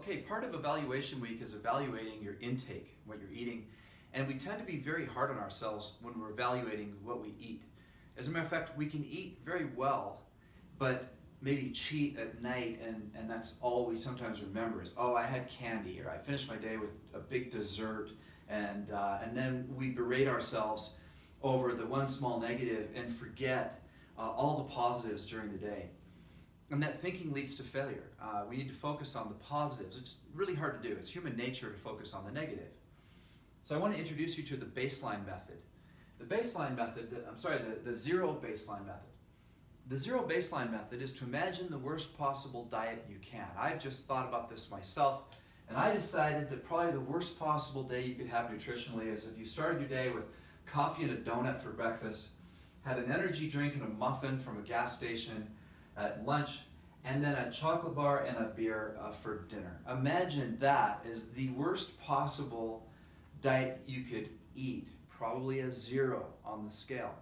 Okay, part of evaluation week is evaluating your intake, what you're eating, and we tend to be very hard on ourselves when we're evaluating what we eat. As a matter of fact, we can eat very well, but maybe cheat at night, and that's all we sometimes remember is, oh, I had candy, or I finished my day with a big dessert, and then we berate ourselves over the one small negative and forget all the positives during the day. And that thinking leads to failure. We need to focus on the positives. It's really hard to do. It's human nature to focus on the negative. So I want to introduce you to the baseline method. The baseline method, the zero baseline method. The zero baseline method is to imagine the worst possible diet you can. I've just thought about this myself, and I decided that probably the worst possible day you could have nutritionally is if you started your day with coffee and a donut for breakfast, had an energy drink and a muffin from a gas station at lunch, and then a chocolate bar and a beer for dinner. Imagine that as the worst possible diet you could eat, probably a 0 on the scale.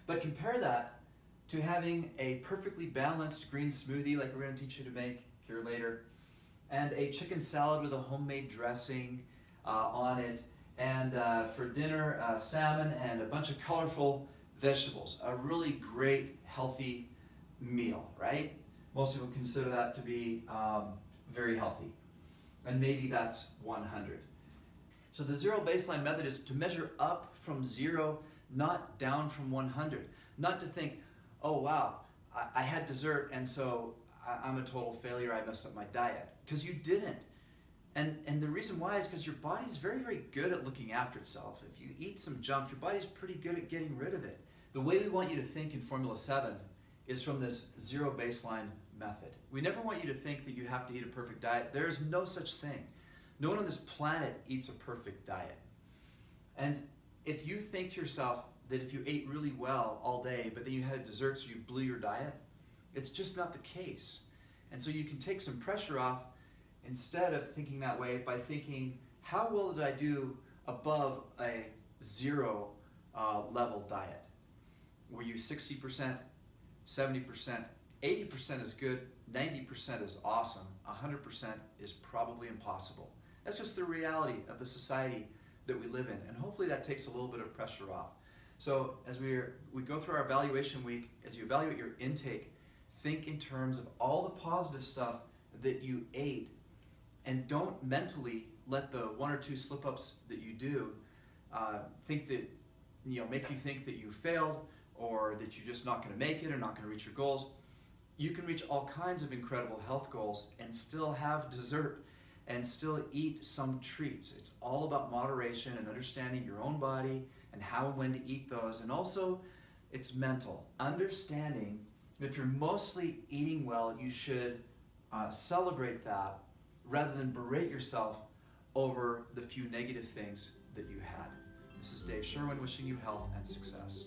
But compare that to having a perfectly balanced green smoothie like we're going to teach you to make here later, and a chicken salad with a homemade dressing on it, and for dinner salmon and a bunch of colorful vegetables. A really great, healthy meal, right? Most people consider that to be very healthy. And maybe that's 100. So the zero baseline method is to measure up from 0, not down from 100. Not to think, oh wow, I had dessert and so I'm a total failure, I messed up my diet. Because you didn't. And the reason why is because your body's very, very good at looking after itself. If you eat some junk, your body's pretty good at getting rid of it. The way we want you to think in Formula 7 is from this zero baseline method. We never want you to think that you have to eat a perfect diet. There is no such thing. No one on this planet eats a perfect diet. And if you think to yourself that if you ate really well all day, but then you had dessert so you blew your diet, it's just not the case. And so you can take some pressure off instead of thinking that way by thinking, how well did I do above a 0 level diet? Were you 60%, 70%, 80% is good, 90% is awesome, 100% is probably impossible. That's just the reality of the society that we live in, and hopefully that takes a little bit of pressure off. So as we go through our evaluation week, as you evaluate your intake, think in terms of all the positive stuff that you ate, and don't mentally let the 1 or 2 slip-ups that you do think that, make you think that you failed, or that you're just not going to make it or not going to reach your goals. You can reach all kinds of incredible health goals and still have dessert and still eat some treats. It's all about moderation and understanding your own body and how and when to eat those. And also, it's mental. Understanding that if you're mostly eating well, you should celebrate that rather than berate yourself over the few negative things that you had. This is Dave Sherwin wishing you health and success.